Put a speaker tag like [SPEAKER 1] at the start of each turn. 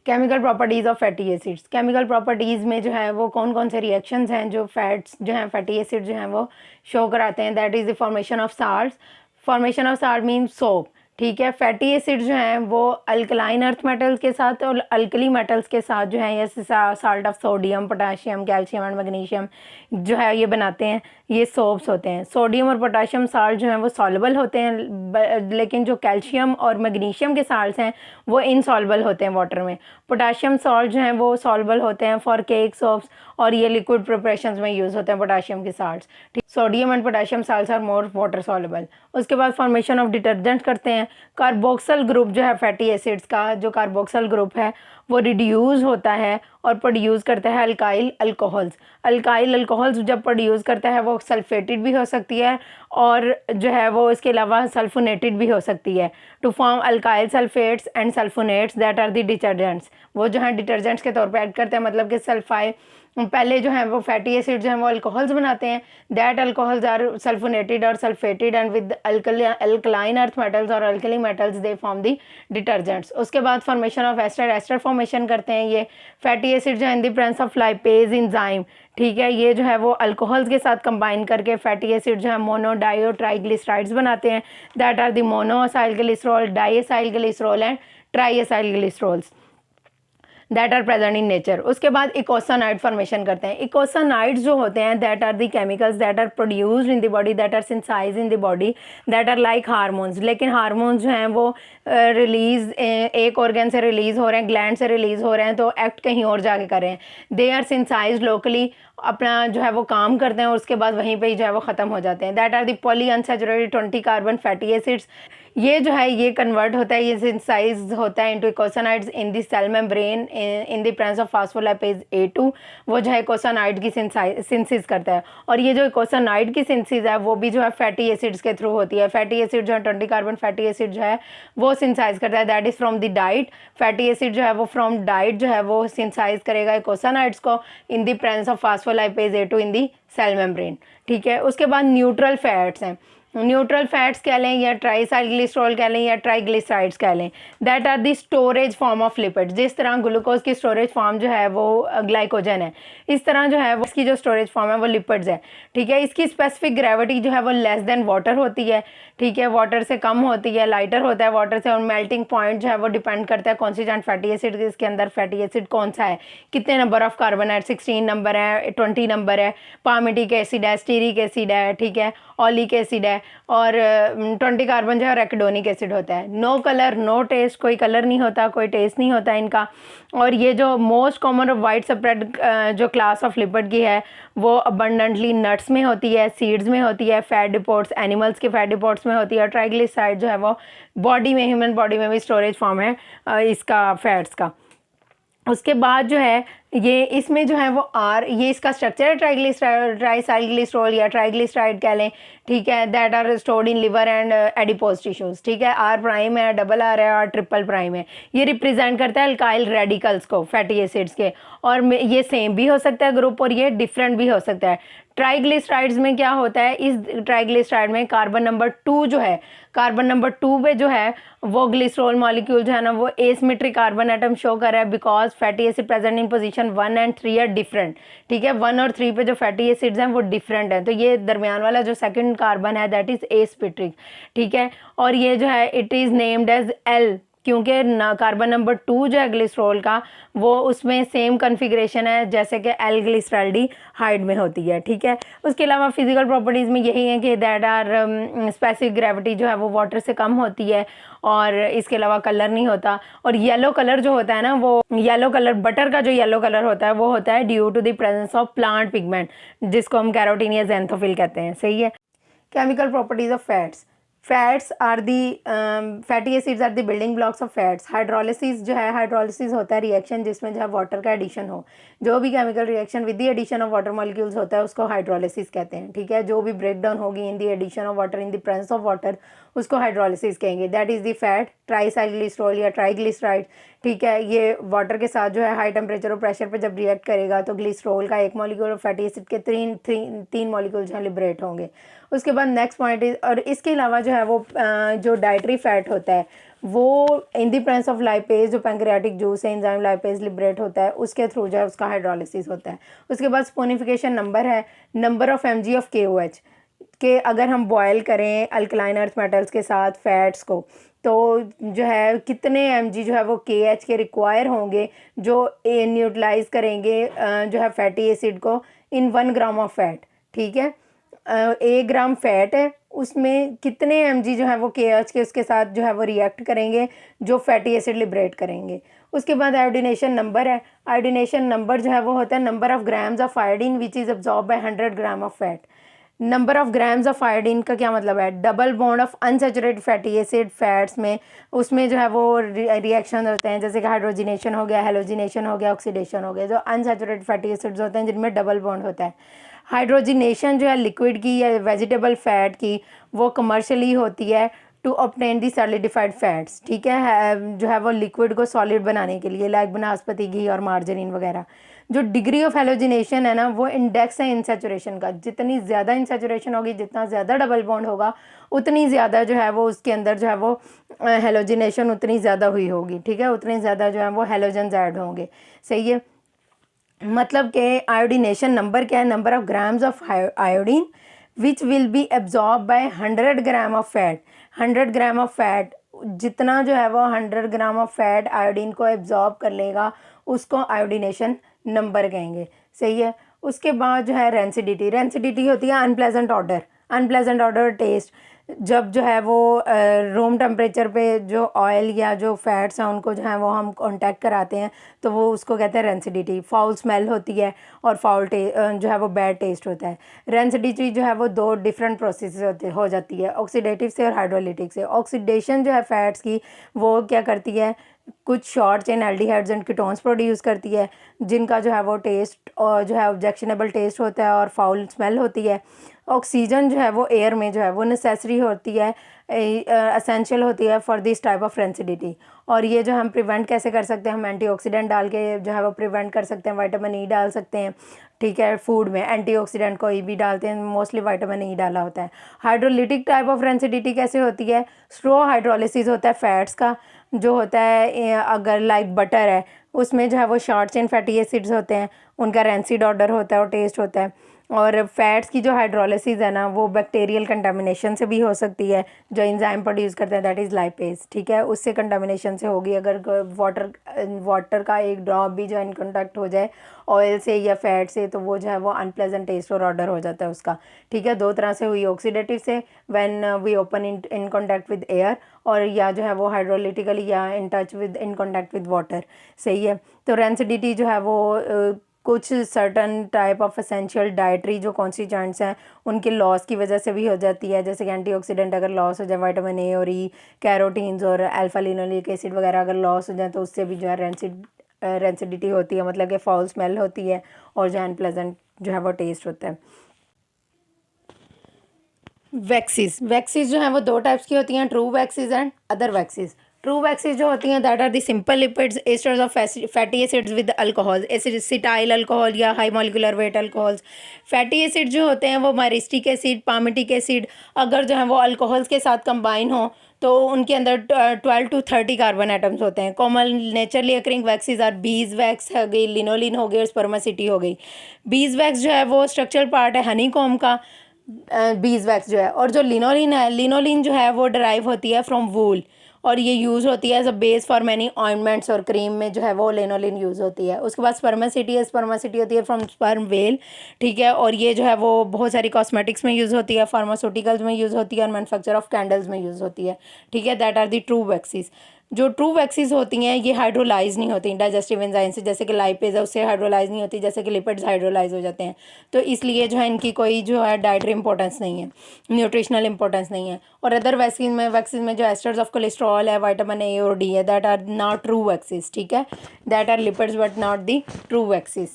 [SPEAKER 1] Chemical properties of fatty acids. Chemical properties में जो है वो कौन कौन से रिएक्शंस हैं जो फैट्स जो हैं फैटी एसिड जो हैं वो शो कराते हैं। That is the formation of salts. Formation of salt means soap, ठीक है। फैटी एसिड जो हैं वो अल्कलाइन अर्थ मेटल्स के साथ और अल्कली मेटल्स के साथ जो है, ये salt of sodium, potassium, calcium and magnesium जो है ये बनाते हैं, ये सोप्स होते हैं। सोडियम और पोटाशियम साल्ट जो हैं वो सॉल्युबल होते हैं, लेकिन जो कैल्शियम और मैग्नीशियम के साल्ट्स हैं वो इनसॉल्युबल होते हैं वाटर में। पोटाशियम सॉल्ट जो हैं वो सॉल्युबल होते हैं फॉर केक सोप्स, और ये लिक्विड प्रिपरेशंस में यूज़ होते हैं पोटाशियम के साल्ट्स, ठीक। Sodium and potassium salts are more water soluble. उसके बाद फॉर्मेशन ऑफ डिटर्जेंट्स करते हैं। कार्बोक्सिल ग्रुप जो है फैटी एसिड्स का, जो कार्बोक्सिल ग्रुप है वो रिड्यूस होता है और प्रोड्यूस करता है अल्काइल अल्कोहल्स। अल्काइल अल्कोहल्स जब प्रोड्यूस करता है वो सल्फेटेड भी हो सकती है और जो है वो इसके अलावा सल्फोनेटेड भी हो सकती है, to form alkyl sulphates and sulphonates that are the detergents. वो जो है डिटर्जेंट्स के तौर पे ऐड करते हैं, मतलब कि सल्फाई पहले जो है वो फैटी एसिड जो है वो अल्कोहल्स बनाते हैं। दैट अल्कोहल्स आर सल्फोनेटेड और sulphated and with alkaline earth metals और alkali metals they form the detergents. उसके बाद formation of ester, ester formation करते हैं ये फैटी एसिड जो है in the presence of lipase enzyme, ठीक है। ये जो है वो अल्कोहल्स के साथ कंबाइन करके फैटी एसिड जो है मोनो डाई ट्राइग्लिसराइड्स बनाते हैं। That are the mono acyl glycerol, di acyl glycerol and tri acyl glycerols that are present in nature. उसके बाद इकोसानाइड फॉर्मेशन करते हैं। इकोसानाइड्स जो होते हैं that are the chemicals that are produced in the body, that are synthesised in the body, that are like hormones. लेकिन hormones जो हैं वो रिलीज एक ऑर्गन से रिलीज़ हो रहे हैं, ग्लैंड से रिलीज़ हो रहे हैं, तो एक्ट कहीं और जाके कर रहे हैं। दे आर सिंथेसाइज्ड लोकली, अपना जो है वो काम करते हैं और उसके बाद वहीं पे ही जो है वो ख़त्म हो जाते हैं। That are the poly unsaturated 20 carbon fatty acids. ये जो है ये कन्वर्ट होता है, ये सिंथेसाइज होता है into eicosanoids in the cell membrane in the presence of phospholipase A2। वो जो है इकोसानाइड की सिंथेसिस करता है, और ये जो इकोसानाइड की सिंथेसिस है वो भी जो है फैटी एसिड्स के थ्रू होती है। फैटी एसिड जो है 20 कार्बन फैटी एसिड जो है वो सिंथेसाइज करता है, that is from the diet. Fatty acid जो है वो फ्रॉम डाइट जो है वो सिंथेसाइज करेगा इकोसानाइड्स को in the presence of phospholipase A2 in the cell membrane, ठीक है। उसके बाद न्यूट्रल फैट्स हैं। न्यूट्रल फैट्स कह लें या ट्राइसाइक्लिसरॉल कह लें या ट्राइग्लिसराइड्स कह लें, that are the storage form of lipid. जिस तरह ग्लूकोज की स्टोरेज फॉर्म जो है वो ग्लाइकोजन है, इस तरह जो है वो इसकी जो स्टोरेज फॉर्म है वो लिपिड्स है, ठीक है। इसकी स्पेसिफिक ग्रेविटी जो है वो लेस देन वाटर होती है, ठीक है, वाटर से कम होती है, लाइटर होता है वाटर से। और मेल्टिंग पॉइंट जो है वो डिपेंड करता है कॉन्स्टिट्यूएंट फैटी एसिड, इसके अंदर फैटी एसिड कौन सा है, कितने नंबर ऑफ कार्बन है, 16 नंबर है, 20 नंबर है, पामिटिक एसिड है, स्टीरिक एसिड है, ठीक है, ऑलिक एसिड है, और 20 कार्बन जो है रेकिडोनिक एसिड होता है। नो कलर नो टेस्ट, कोई कलर नहीं होता, कोई टेस्ट नहीं होता इनका। और ये जो मोस्ट कॉमन और वाइड स्प्रेड जो क्लास ऑफ लिपिड की है वो अबंडेंटली नट्स में होती है, सीड्स में होती है, फैट डिपोट्स एनिमल्स के फैट डिपोट्स में होती है। ट्राइग्लिसराइड जो है वो बॉडी में, ह्यूमन बॉडी में भी स्टोरेज फॉर्म है इसका फैट्स का। उसके बाद जो है ये इसमें जो है वो ये इसका स्ट्रक्चर है ट्राइसाइक्लिसरॉल या ट्राइग्लिसराइड कह लें, ठीक है। That are stored in liver and adipose tissues, ठीक है। R प्राइम है, डबल R है और ट्रिपल प्राइम है। ये रिप्रेजेंट करता है अल्काइल रेडिकल्स को फैटी एसिड्स के, और ये सेम भी हो सकता है ग्रुप और ये डिफरेंट भी हो सकता है। ट्राइग्लिसराइड्स में क्या होता है, इस ट्राइग्लिसराइड में कार्बन नंबर 2 जो है, कार्बन नंबर 2 पे जो है वो ग्लिसरॉल मॉलिक्यूल जो है ना वो एसिमेट्रिक कार्बन एटम शो कर रहा है, because fatty acid present in position 1 and 3 are different, ठीक है। 1 और 3 पे जो फैटी एसिड्स हैं वो डिफरेंट है, तो ये दरमियान वाला जो सेकंड कार्बन है दैट इज एसिमेट्रिक, ठीक है। और ये जो है it is named as L, क्योंकि कार्बन नंबर 2 जो है ग्लिसरॉल का वो उसमें सेम कन्फिग्रेशन है जैसे कि L ग्लिसरॉल्डिहाइड में होती है, ठीक है। उसके अलावा फिजिकल प्रॉपर्टीज़ में यही है कि दैट आर स्पेसिफिक ग्रेविटी जो है वो वाटर से कम होती है, और इसके अलावा कलर नहीं होता। और येलो कलर जो होता है ना, वो येलो कलर, बटर का जो येलो कलर होता है वो होता है due to the presence of plant pigment, जिसको हम कैरोटीन या ज़ैंथोफिल कहते हैं, सही है। Chemical properties of fats. Fats are the fatty acids are the building blocks of fats. Hydrolysis जो है, हाइड्रोलिसिस होता है रिएक्शन जिसमें जो है वाटर का एडिशन हो। जो भी chemical reaction with the addition of water molecules होता है उसको हाइड्रोलिसिस कहते हैं, ठीक है। जो भी ब्रेक डाउन होगी in the addition of water in the presence of water उसको हाइड्रोलिसिस कहेंगे। That is the fat triacylglycerol या ट्राइग्लिसराइड, ठीक है। ये वाटर के साथ जो है हाई टेम्परेचर और प्रेशर पे जब रिएक्ट करेगा तो ग्लिसरॉल का एक मॉलिक्यूल और फैटी एसिड के तीन मॉलिक्यूल जो है लिबरेट होंगे। उसके बाद नेक्स्ट पॉइंट इज, और इसके अलावा जो है वो जो डाइटरी फैट होता है वो इन द प्रेजेंस ऑफ लाइपेज, जो पैंक्रियाटिक जूस है एंजाइम लाइपेज लिबरेट होता है, उसके थ्रू जो है उसका हाइड्रोलिसिस होता है। उसके बाद स्पोनिफिकेशन नंबर है, number of mg of KOH के अगर हम बॉयल करें अल्कलाइन अर्थ मेटल्स के साथ फैट्स को, तो जो है कितने mg जो है वो KH के रिक्वायर होंगे जो न्यूट्रलाइज करेंगे जो है फैटी एसिड को इन 1 ग्राम ऑफ फैट। ठीक है, 1 ग्राम फैट है, उसमें कितने mg जो है वो KH के उसके साथ जो है वो रिएक्ट करेंगे जो फैटी एसिड लिबरेट करेंगे। उसके बाद आयोडीनेशन नंबर है, आयोडीनेशन नंबर जो है वो होता है number of grams of iodine which is absorb by 100 gram of fat. Number of grams of iodine का क्या मतलब है, double bond of unsaturated fatty acid fats में, उसमें जो है वो रिएक्शन होते हैं, जैसे कि हाइड्रोजिनेशन हो गया, हेलोजिनेशन हो गया, ऑक्सीडेशन हो गया, जो अनसैचुरेटेड फैटी एसिड्स होते हैं जिनमें डबल बॉन्ड होता है। हाइड्रोजिनेशन जो है लिक्विड की या वेजिटेबल फैट की, वो कमर्शियली होती है to obtain the solidified fats. ठीक है, जो है वो लिक्विड को सॉलिड बनाने के लिए, लाइक बनास्पति घी और मार्जरीन वगैरह। जो डिग्री ऑफ हेलोजिनेशन है ना, वो इंडेक्स है इनसेचुरेशन का। जितनी ज़्यादा इनसेचुरेशन होगी, जितना ज़्यादा डबल बॉन्ड होगा, उतनी ज़्यादा जो है वो उसके अंदर जो है वो हेलोजिनेशन उतनी ज़्यादा हुई होगी। ठीक है, उतनी ज़्यादा जो है वो हेलोजन्स ऐड होंगे। सही है, मतलब कि आयोडीनेशन नंबर क्या है, number of grams of iodine which will be absorb by 100 gram of fat. 100 gram of fat, जितना जो है वो 100 ग्राम ऑफ फैट आयोडीन को एब्जॉर्ब कर लेगा, उसको आयोडीनेशन नंबर कहेंगे। सही है, उसके बाद जो है रेंसिडिटी, रेंसिडिटी होती है unpleasant order, unpleasant order taste. जब जो है वो रूम टेम्परेचर पे जो ऑयल या जो फैट्स हैं उनको जो है वो हम कांटेक्ट कराते हैं, तो वो उसको कहते हैं रेंसिडिटी। फाउल स्मेल होती है और फाउल जो है वो बैड टेस्ट होता है। रेंसिडिटी जो है वो 2 डिफरेंट प्रोसेस हो जाती है, ऑक्सीडेटिव से और हाइड्रोलिटिक से। ऑक्सीडेशन जो है फैट्स की, वो क्या करती है, कुछ short chain aldehydes and ketones produce करती है, जिनका जो है वो टेस्ट और जो है ऑब्जेक्शनेबल टेस्ट होता है और फाउल स्मेल होती है। ऑक्सीजन जो है वो एयर में जो है वो नेसेसरी होती है, एसेंशियल होती है for this type of rancidity. और ये जो हम प्रिवेंट कैसे कर सकते हैं, हम एंटीऑक्सीडेंट डाल के जो है वो प्रिवेंट कर सकते हैं, विटामिन ई डाल सकते हैं। ठीक है, फूड में एंटीऑक्सीडेंट कोई भी डालते हैं, मोस्टली विटामिन ई डाला होता है। हाइड्रोलिटिक टाइप ऑफ रेंसिडिटी कैसे होती है, स्लो हाइड्रोलिसिस होता है फैट्स का, जो होता है अगर लाइक बटर है, उसमें जो है वो शॉर्ट चेन फैटी एसिड्स होते हैं, उनका रेंसिड ऑर्डर होता है और टेस्ट होता है। और फैट्स की जो हाइड्रोलिसिस है ना, वो बैक्टीरियल कंटामिनेशन से भी हो सकती है, जो एंजाइम प्रोड्यूस करते हैं, दैट इज़ लाइपेज। ठीक है, उससे कंटामिनेशन से होगी। अगर वाटर का एक ड्रॉप भी जो इन कॉन्टैक्ट हो जाए ऑयल से या फैट से, तो वो जो है वो अनप्लेजेंट टेस्ट और ऑर्डर हो जाता है उसका। ठीक है, 2 तरह से हुई, ऑक्सीडेटिव से when we open in contact with air, और या जो है वो हाइड्रोलिटिकली या in touch with in contact with water. सही है, तो रेंसिडिटी जो है वो कुछ certain type of essential dietary जो कॉन्स्टिट्यूएंट्स हैं उनके लॉस की वजह से भी हो जाती है, जैसे कि एंटीऑक्सीडेंट अगर लॉस हो जाए, विटामिन ए और ई, कैरोटीन्स और अल्फा लिनोलिक एसिड वगैरह अगर लॉस हो जाए, तो उससे भी जो है रेंसिडिटी होती है, मतलब कि फाउल स्मेल होती है और जो अनप्लेजेंट जो है वो टेस्ट होता है। वैक्सीज, वैक्सीज जो है वो 2 टाइप्स की होती हैं, true waxes and other waxes. True waxes जो होती हैं that are the simple lipids esters of fatty acids with alcohol, acetyl alcohol या high molecular weight alcohols. Fatty acid जो होते हैं वो माइरिस्टिक एसिड, पामिटिक एसिड, अगर जो है वो अल्कोहल्स के साथ कंबाइन हो तो उनके अंदर 12 to 30 कार्बन एटम्स होते हैं। Common naturally occurring waxes R bees wax हो गई, लिनोलिन हो गई और स्पर्मासिटी हो गई। बीज वैक्स जो है वो स्ट्रक्चरल पार्ट है हनी कॉम का, बीज वैक्स जो है। और जो लिनोलिन है, लिनोलिन जो है वो डराइव होती है फ्रॉम वूल, और ये यूज़ होती है as a base for many ointments और क्रीम में जो है वो लिनोलिन यूज़ होती है। उसके बाद स्पर्मासिटी है, स्पर्मासिटी होती है फ्रॉम स्पर्म वेल। ठीक है, और ये जो है वो बहुत सारी कॉस्मेटिक्स में यूज़ होती है, फार्मास्यूटिकल्स में यूज़ होती है और मैन्युफैक्चर ऑफ कैंडल्स में यूज़ होती है। ठीक है, that are the true waxes. जो ट्रू वैक्सीज होती हैं ये हाइड्रोलाइज नहीं होती डाइजेस्टिव एंजाइम से, जैसे कि लाइपेज है उससे हाइड्रोलाइज नहीं होती, जैसे कि लिपिड्स हाइड्रोलाइज हो जाते हैं। तो इसलिए जो है इनकी कोई जो है डाइटरी इंपॉर्टेंस नहीं है, न्यूट्रिशनल इंपॉर्टेंस नहीं है। और अदर वैक्सीन में जो एस्टर्स ऑफ कोलेस्ट्रॉल है, विटामिन ए और डी है, that are not true waxes. ठीक है, that are lipids but not the true waxes.